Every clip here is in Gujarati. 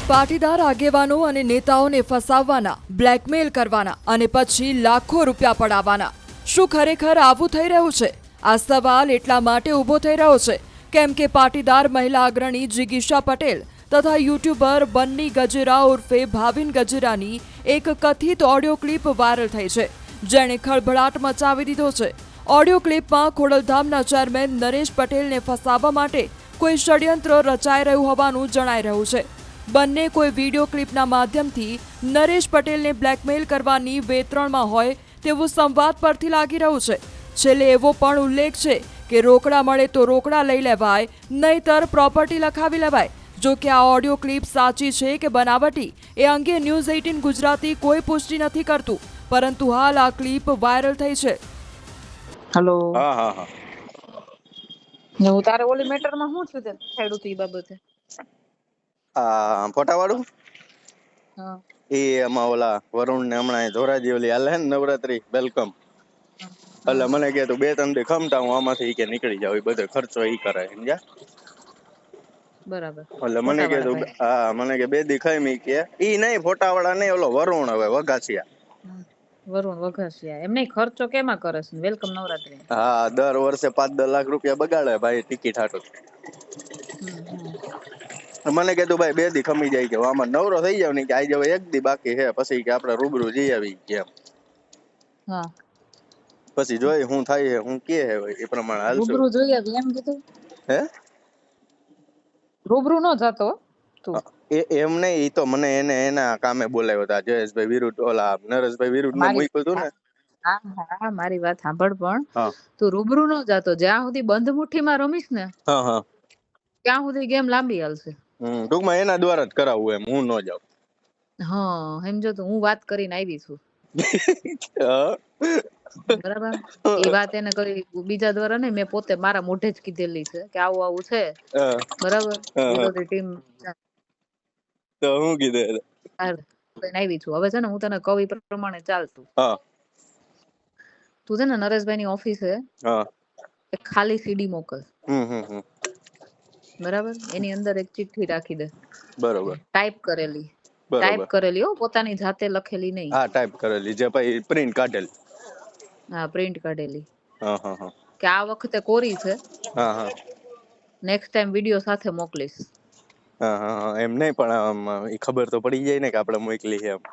પાટીદાર આગેવાનો અને નેતાઓને ફસાવવાના, બ્લેકમેલ કરવાના અને પછી લાખો રૂપિયા પડાવવાના. શું ખરેખર આવું થઈ રહ્યું છે? આ સવાલ એટલા માટે ઊભો થઈ રહ્યો છે કેમ કે પાટીદાર મહિલા અગ્રણી જિગીશા પટેલ તથા યુટ્યુબર બન્ની ગજેરા ઉર્ફે ભાવિન ગજેરાની એક કથિત ઓડિયો ક્લિપ વાયરલ થઈ છે, જેણે ખળભળાટ મચાવી દીધો છે. ઓડિયો ક્લિપમાં ખોડલધામના ચેરમેન નરેશ પટેલને ફસાવવા માટે કોઈ ષડયંત્ર રચાઈ રહ્યું હોવાનું જણાઈ રહ્યું છે. બંને કોઈ વિડીયો ક્લિપના માધ્યમથી નરેશ પટેલને બ્લેકમેલ કરવાની વેતરણમાં હોય તેવું સંવાદ પરથી લાગી રહ્યું છે. છેલ્લે એવો પણ ઉલ્લેખ છે કે રોકડા મળે તો રોકડા લઈ લેવાય, નહીતર પ્રોપર્ટી લખાવી લેવાય. જો કે આ ઓડિયો ક્લિપ સાચી છે કે બનાવટી એ અંગે ન્યૂઝ 18 ગુજરાતી કોઈ પુષ્ટિ નથી કરતું, પરંતુ હાલ આ ક્લિપ વાયરલ થઈ છે. હેલો. હા હા હા. હું તારે ઓલી મેટરમાં શું થયું તે છેડું તું ઈ બાબતે? આ ફોટા વાળું હા એ એમાં ઓલા વરુણ ને હમણાં ધોરાજી ઓલી હાલે ને નવરાત્રી વેલકમ, એટલે મને કે તું 2-3 દી ખમતા હું આમાંથી કે નીકળી જાવ, એ બધો ખર્ચો ઈ કરે સમજ્યા. બરાબર. એટલે મને કે તું હા મને કે 2 દી ખાઈ મી કે ઈ નહીં ફોટા વાળા નહીં, ઓલો વરુણ હવે વઘાસિયા. વરુણ વઘાસિયા એમ નહીં, ખર્ચો કેમાં કરે છે વેલકમ નવરાત્રી? હા, દર વર્ષે 5-10 લાખ રૂપિયા બગાડે ભાઈ ટિકિટ હાટુ. મને કે તું ભાઈ 2 દી ખમી જાય કે આમાં નવરો થઈ જાવ ને કે આઈ જાવ 1 દી બાકી છે, પછી કે આપણે રૂબરૂ જઈ આવી કે એમ. હા, પછી જોઈ હું થાય છે હું કે હે એ પ્રમાણે હાલશું. રૂબરૂ જોઈ આવી એમ કીધું? હે રૂબરૂ નો જતો તું? એમ નહીં, ઈ તો મને એને એના કામે બોલાવ્યો હતા જયેશભાઈ વિરુદ્ધ, ઓલા નરેશભાઈ વિરુદ્ધ ને મૂક્યું હતું ને. હા, મારી વાત સાંભળ. પણ હા તું રૂબરૂ નો જાતો, જ્યાં સુધી બંધ મુઠ્ઠીમાં રમીશ ને હા હા ત્યાં સુધી ગેમ લાંબી હાલશે. ટૂંકમાં એના દ્વારા જ કરાવવું એમ, હું ન જાઉં. હા સમજો તો હું વાત કરીને આવી છું. બરાબર. એ વાત એને કરી બીજા દ્વારા નહીં, મેં પોતે મારા મોઢે જ કીધેલી છે કે આવું આવું છે. બરાબર. વિરોધી ટીમ તો હું કીધું આવી છું. હવે છે ને હું તને કવિ પ્રમાણે ચાલતું. હા તું છે ને નરેશભાઈ ની ઓફિસે હા એક ખાલી સીડી મોકલ. બરાબર. એની અંદર એક ચિઠ્ઠી રાખી દે. બરોબર. ટાઈપ કરેલી હો, પોતાની જાતે લખેલી નહીં. હા, ટાઈપ કરેલી જે પછી પ્રિન્ટ કાઢેલી. હા, પ્રિન્ટ કાઢેલી. હા હા હા કે આ વખતે કોરી છે, હા હા નેક્સ્ટ ટાઈમ વિડિયો સાથે મોકલીશ. હા હા એમ નહીં, પણ એ ખબર તો પડી જાય ને કે આપણે મોકલી છે એમ.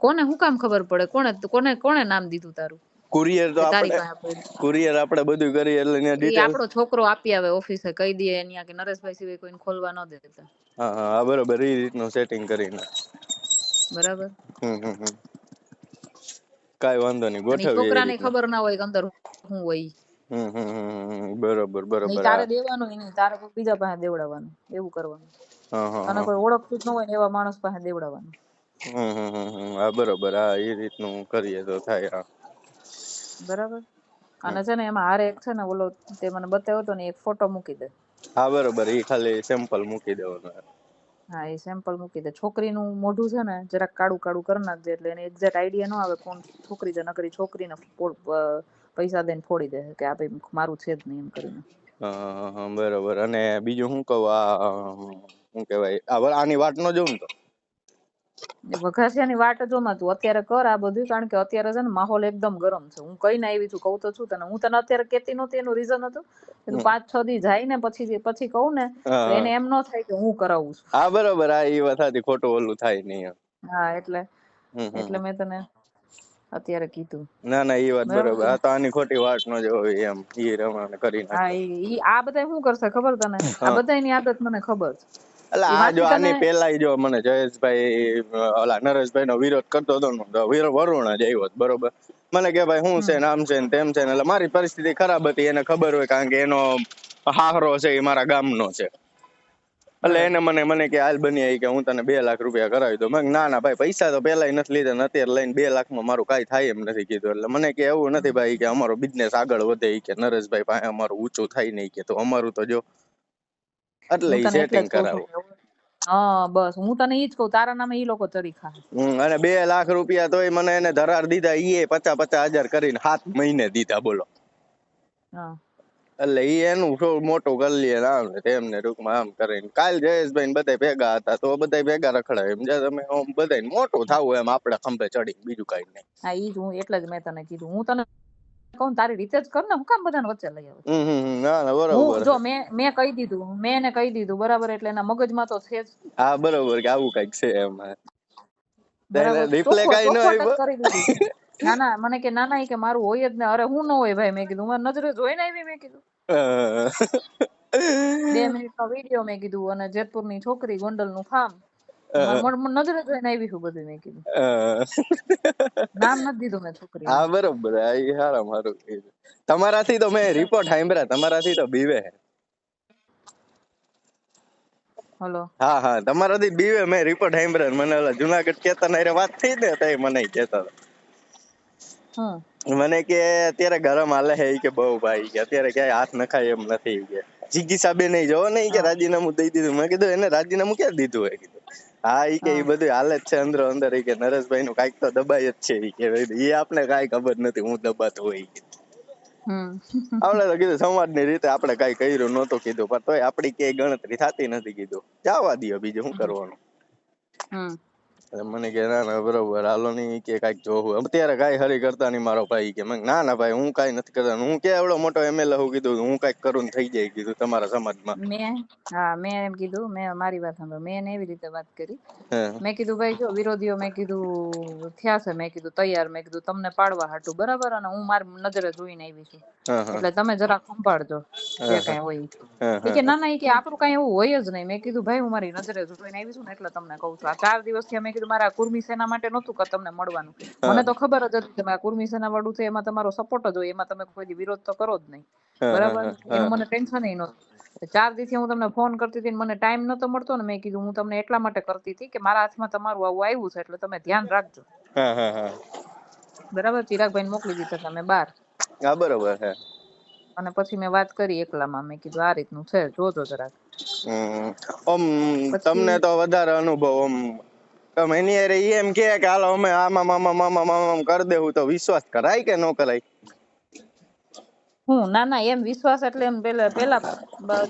કોને હું કામ ખબર પડે? કોને નામ દીધું તારું? કુરિયર તો તારી આપણે પાસે કુરિયર આપણે બધું કરીએ એટલે એની એ ડિટેલ. આપણો છોકરો આપી આવે ઓફિસે, કહી દે અહીંયા કે નરેશભાઈ સિવાય કોઈને ખોલવા ન દેતા. હા હા બરોબર, એ રીતનું સેટિંગ કરીને. બરાબર. કાઈ વાંધો નહીં, અને ગોઠવીએ એ છોકરાને રીતનું. ખબર ના હોય કે અંદર શું હોય. બરોબર નહીં બરોબર. તારે દેવાનું, નહીં તારે કોઈ બીજા પાસે દેવડાવવાનું, એવું કરવાનું. હા હા અને કોઈ ઓળખતું જ ન હોય ને એવા માણસ પાસે દેવડાવવાનું. હા બરોબર. હા, એ રીતનું કરીએ તો થાય. હા બરાબર. અને છે ને એમાં હારે એક છે ને ઓલો તે મને બતાવ્યો હતો ને, એક ફોટો મૂકી દે. હા બરોબર, એ ખાલી સેમ્પલ મૂકી દેવાનું. હા, એ સેમ્પલ મૂકી દે. છોકરીનું મોઢું છે ને જરાક કાળું કાળું કરી નાખજે, એટલે એને એક્ઝેક્ટ આઈડિયા ન આવે કોણ છોકરી છે. નકરી છોકરીને પૈસા દઈને ફોડી દે કે આ ભાઈ મારું છે જ નહીં એમ કરીને. હા બરોબર. અને બીજું શું કહું, શું કહેવાય, આની વાટ ન જોઉં તો વઘાસિયાની વાટ જોમાં તું અત્યારે કર આ બધું, કારણ કે અત્યારે છે ને માહોલ એકદમ ગરમ છે. હું કઈને આવી છું, કહું તો છું તને. હું તને અત્યારે કેતી નહોતી, એનું રીઝન હતું કે તું 5-6 દી જાય ને પછી કહું ને તો એને એમ ન થાય કે હું કરાવું છું. હા બરોબર. હા, એ વાત હતી, ખોટું ઓલું થાય નહીં. હા, એટલે મેં તને અત્યારે કીધું. ના એ વાત બરોબર. આ તો આની ખોટી વાત ન જોવી એમ, એ રમણ કરી હા, નાખે. ઈ આ બધા શું કરશે ખબર તને? આ બધાની આદત મને ખબર છે. એટલે એ આ જો વાંચી તને આની પેલા જો મને જયેશભાઈ ઓલા નરેશભાઈ નો વિરોધ કરતો હતો ને, વરુણ જ આવ્યો બરોબર. મને કે ભાઈ શું છે ને આમ છે ને તેમ છે ને, એટલે મારી પરિસ્થિતિ ખરાબ હતી, એને ખબર હોય કારણ કે એનો હાહરો છે એ મારા ગામનો છે. એટલે એને મને કે હાલ બની કે હું તને 2 લાખ રૂપિયા કરાવી દઉં. મેં ના ભાઈ, પૈસા તો પેલા નથી લીધા ને અત્યારે લઈને 2 લાખમાં મારું કાંઈ થાય એમ નથી કીધું. એટલે મને કે એવું નથી ભાઈ કે અમારો બિઝનેસ આગળ વધે કે નરેશભાઈ પાસે અમારું ઊંચું થાય નહીં કે, તો અમારું તો જો એટલે હું તને એટલે સેટિંગ જ કહું છું. કરાવું. હા બસ, હું તને ઈ જ કહું, તારા નામે ઈ લોકો ચરી ખાય. અને 2 લાખ રૂપિયા તોય મને એને ધરાર દીધા, ઈ 50-50 હજાર કરીને 7 મહિને દીધા બોલો. એટલે ઈ એનું થોડું મોટું કરી લે ને આમ ને તેમ ને ટૂંકમાં આમ કરીને કાલ જયેશભાઈ ને બધા ભેગા હતા તો બધા ભેગા રખડાય એમ તમે બધા મોટું થાવું એમ આપડે ખંભે ચડી બીજું કઈ નહીં. હા ઈ જ હું એટલે જ મેં તને કીધું, હું તને કહું તારી રીતે જ કર ને, હું કામ બધાને વચ્ચે લઈ આવે. ના બરોબર. હું જો મેં કહી દીધું, મેં એને કહી દીધું બરાબર, એટલે એના મગજમાં તો છે જ. હા બરોબર કે આવું કઈક છે એમાં. બરાબર રિપ્લે કઈ ન આવ્યો. કરી દીધી. ના ના મને કે ના ના કે મારું હોય જ ને. અરે હું ન હોય ભાઈ, મેં કીધું મારી નજરે જોઈને આવી, મેં કીધું 2 મિનિટનો વિડીયો મેં કીધું, અને જેતપુરની છોકરી ગોંડલનું ફાર્મ નજરે જોઈને આવી છું બધું, મેં કીધું નામ નથી દીધું મેં છોકરી. હા બરોબર એ હારા મારું કીધું. તમારાથી તો મેં રિપોર્ટ સાંભળ્યા, તમારાથી તો બીવે. હલો હા હા તમારાથી બીવે, મેં રિપોર્ટ સાંભળ્યા. મને ઓલા જુનાગઢ કેતન હારે વાત થઈ ને તો મને કહેતા હતા. મને કે અત્યારે ગરમ હાલે છે કે બહુ ભાઈ કે અત્યારે ક્યાંય હાથ નખાય એમ નથી કે જીગી સાબે નહીં જોવો ને કે રાજીનામું દઈ દીધું. મેં કીધું એને રાજીનામું ક્યાં દીધું હોય કીધું. હા ઈ કે ઈ બધું હાલે જ છે અંદરો અંદર, ઈ કે નરેશભાઈ નું કાંઈક તો દબાઈ જ છે ઈ કે ઈ આપને કાંઈ ખબર નથી હું દબાતો હોય. આપણે તો કીધું સમાજની રીતે આપણે કાંઈ કર્યું નહોતું કીધું, પણ તોય આપડી ક્યાંય ગણતરી થતી નથી કીધું. જવા દો બીજું શું કરવાનું. મને કે ના ના બરોબર હાલો નહીં કે કાંઈક જોવું અત્યારે કાંઈ હરી કરતા નહીં મારો ભાઈ કે. ના ના ભાઈ હું કાંઈ નથી કરતા, હું કે એવડો મોટો MLA હું કીધું હું કાંઈક કરું ને થઈ જાય કીધું તમારા સમાજમાં. મેં એમ કીધું, મેં મારી વાત સાંભળો, મેં એને એવી રીતે વાત કરી. મેં કીધું ભાઈ જો વિરોધીઓ મેં કીધું થયા છે, મેં કીધું તૈયાર, મેં કીધું તમને પાડવા હાટું બરાબર, અને હું મારી નજરે જોઈને આવી છું એટલે તમે જરા સંભાળજો જે કઈ હોય. કે ના ના કે આપણું કઈ એવું હોય જ નહીં. મેં કીધું ભાઈ હું મારી નજરે જોઈને આવી છું ને એટલે તમને કહું છું. આ 4 દિવસથી મેં કીધું મારા કુર્મી સેના માટે નહોતું કે તમને મળવાનું, મને તો ખબર જ હતી કે કુર્મી સેના વાળું છે એમાં તમારો સપોર્ટ જ હોય, એમાં તમે કોઈ વિરોધ તો કરો જ નહીં બરાબર. એનું મને ટેન્શન નહોતું. 4 દિવસથી હું તમને ફોન કરતી હતી, મને ટાઈમ નતો મળતો ને. મેં કીધું હું તમને એટલા માટે કરતી હતી કે મારા હાથમાં તમારું આવું આવ્યું છે એટલે તમે ધ્યાન રાખજો બરાબર. ચિરાગભાઈ મોકલી દીધા તમે બહાર. હા બરોબર છે. અને પછી મેં વાત કરી એકલામાં, મેં કીધું આ રીતનું છે જોજો જરાક. તમને તો વધારે અનુભવ તમે એની હારે એમ કે હાલો અમે આમાં મામા મામા મામા કરી દેવું તો વિશ્વાસ કરાય કે ન કરાય? ના ના એમ વિશ્વાસ એટલે એમ પેલા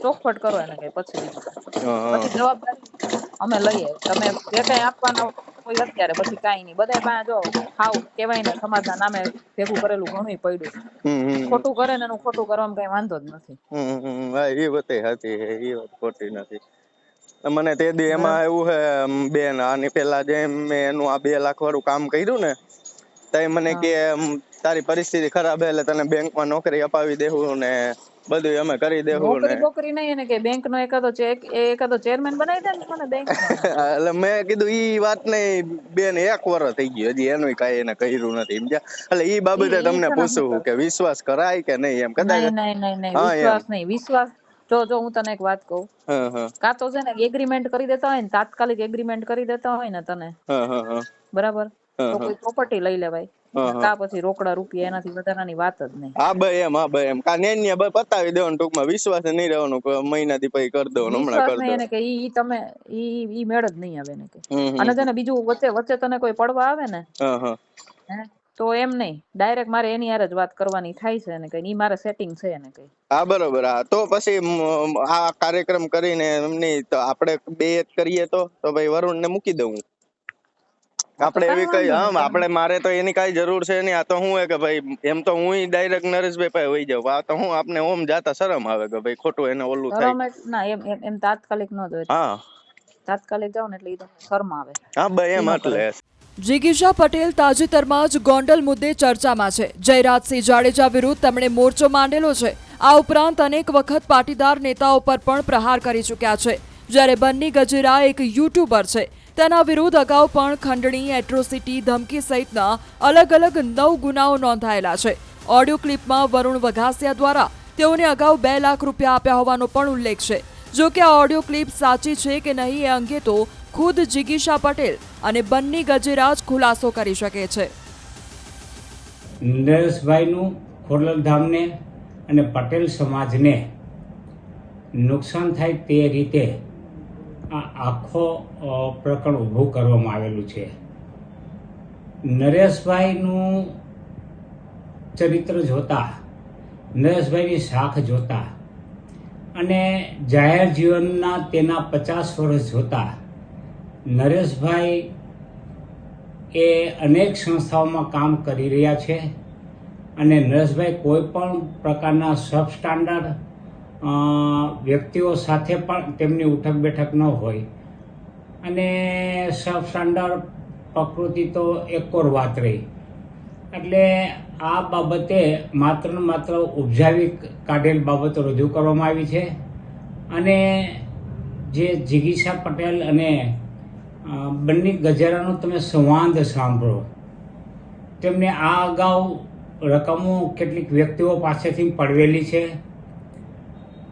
ચોખવટ કરો એને કઈ, પછી જવાબદારી અમે લઈએ. તમે જે કઈ આપવાના હોય અત્યારે, પછી કઈ નહીં. બધા પાસે જો હાવ કેવાય ને સમાજના નામે ભેગું કરેલું ઘણું પડ્યું. ખોટું કરે ને એનું ખોટું કરવામાં કઈ વાંધો જ નથી. એ વાત સાચી છે, એ વાત ખોટી નથી. મને તે દી એમાં એવું છે બેન, આની પેલા જે મેં એનું આ 2 લાખ વાળું કામ કર્યું ને તો મને કે તારી પરિસ્થિતિ ખરાબ એટલે તને બેંકમાં નોકરી અપાવી દેવું ને બધું અમે કરી દેવું ને. નોકરી નહીં એને કે બેંક નો એકાદો ચેરમેન બનાવી દે ને મને બેંક નો. એટલે મેં કીધું ઈ વાત નહીં બેન, 1 વર્ષ થઈ ગયું હજી એનું કાંઈ એને કર્યું નથી સમજ્યા. એટલે ઈ બાબતે તમને પૂછું કે વિશ્વાસ કરાય કે નહીં એમ. કદાચ નહીં વિશ્વાસ નહીં. વિશ્વાસ જો હું તને એક વાત કહું, કાં તો છે ને એગ્રીમેન્ટ કરી દેતા હોય ને, તાત્કાલિક એગ્રીમેન્ટ કરી દેતા હોય ને તને બરાબર, તો કોઈ પ્રોપર્ટી લઈ લેવાય. કા પછી રોકડા રૂપિયા, એનાથી વધારાની વાત જ નહીં. હા ભાઈ એમ કા નેન્યા ભાઈ પતાવી દેવાનું ટૂંકમાં, વિશ્વાસ નહીં રહેવાનું મહિનાથી પછી કરી દેવાનું હમણાં કરી દો. એને કે ઈ તમે ઈ મેળ જ નહીં આવે ને કે. અને છે ને બીજું વચ્ચે તને કોઈ પડવા આવે ને તો એમ નહીં, ડાયરેક્ટ મારે એની હારે જ વાત કરવાની થાય છે ને કઈ ઈ મારે સેટિંગ છે ને કઈ. હા બરોબર. હા તો પછી આ કાર્યક્રમ કરીને એમની તો આપણે 2 કરીએ તો ભાઈ વરુણ ને મૂકી દઉં આપણે એવી કઈ. આપણે મારે તો એની કઈ જરૂર છે નહીં. આ તો શું હે કે ભાઈ એમ તો હું ડાયરેક્ટ નરેશભાઈ પાસે વહી જાઉં. આ તો હું આપને ઓમ જાતા શરમ આવે કે ભાઈ ખોટું એને ઓલું થાય. ના એમ તાત્કાલિક ન જોઈએ. હા તાત્કાલિક જાવ ને એટલે ઈ તમને શરમ આવે. હા ભાઈ એમ એટલે. જિગીશા પટેલ તાજેતરમાં જ ગોંડલ મુદ્દે ચર્ચામાં છે. જયરાજસિંહ જાડેજા વિરુદ્ધ તેમણે મોરચો માંડેલો છે. આ ઉપરાંત અનેક વખત પાટીદાર નેતાઓ પર પણ પ્રહાર કરી ચૂક્યા છે. જ્યારે બન્ની ગજેરા એક યુટ્યુબર છે, તેના વિરુદ્ધ અગાઉ પણ ખંડણી, એટ્રોસિટી, ધમકી સહિતના અલગ અલગ 9 ગુનાઓ નોંધાયેલા છે. ઓડિયો ક્લિપમાં વરુણ વઘાસિયા દ્વારા તેઓને અગાઉ 2 લાખ રૂપિયા આપ્યા હોવાનો પણ ઉલ્લેખ છે. જો કે આ ઓડિયો ક્લિપ સાચી છે કે નહીં એ અંગે તો ખુદ જિગીશા પટેલ અને બન્ની ગજેરા જ ખુલાસો કરી શકે છે. નરેશભાઈનું ખોડલધામને અને પટેલ સમાજને નુકસાન થાય તે રીતે આ આખો પ્રકરણ ઊભું કરવામાં આવેલું છે. નરેશભાઈનું ચરિત્ર જોતા નરેશભાઈની શાખ જોતા અને જાહેર જીવનના તેના 50 વર્ષ જોતા નરેશભાઈ એ અનેક સંસ્થાઓમાં કામ કરી રહ્યા છે અને નરેશભાઈ કોઈ પણ પ્રકારના સબ સ્ટાન્ડર્ડ વ્યક્તિઓ સાથે પણ તેમની ઉઠક બેઠક ન હોય અને સબ સ્ટાન્ડર્ડ પ્રકૃતિ તો એકોર વાત રહી. એટલે આ બાબતે માત્ર ને માત્ર ઉપજાવી કાઢેલ બાબતો રજૂ કરવામાં આવી છે અને જે જિગીષા પટેલ અને બંને ગજેરાનો તમે સંવાદ સાંભળો. તેમને આ અગાઉ રકમો કેટલીક વ્યક્તિઓ પાસેથી પડવેલી છે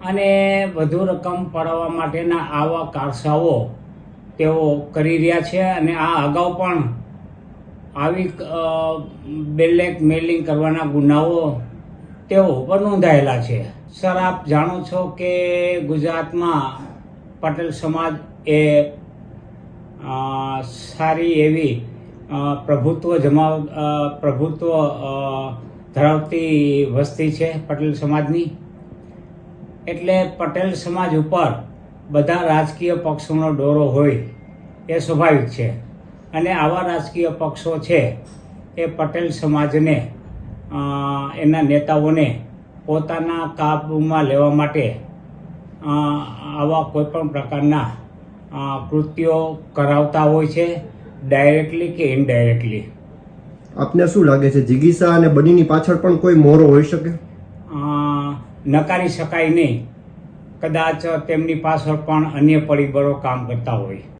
અને વધુ રકમ પડાવવા માટેના આવા કારસાઓ તેઓ કરી રહ્યા છે અને આ અગાઉ પણ આવી બ્લેકમેલિંગ કરવાના ગુનાઓ તેઓ પર નોંધાયેલા છે. સર, આપ જાણો છો કે ગુજરાતમાં પટેલ સમાજ એ સારી એવી પ્રભુત્વ ધરાવતી વસ્તી છે પટેલ સમાજની. એટલે પટેલ સમાજ ઉપર બધા રાજકીય પક્ષોનો ડોરો હોય એ સ્વાભાવિક છે અને આવા રાજકીય પક્ષો છે એ પટેલ સમાજને એના નેતાઓને પોતાના કાબૂમાં લેવા માટે આવા કોઈ પણ પ્રકારના કૃત્યો કરાવતા હોય છે, ડાયરેક્ટલી કે ઇનડાયરેક્ટલી. આપને શું લાગે છે જિગીષા અને બનીની પાછળ પણ કોઈ મોરો હોઈ શકે? નકારી શકાય નહીં. કદાચ તેમની પાછળ પણ અન્ય પરિબળો કામ કરતા હોય.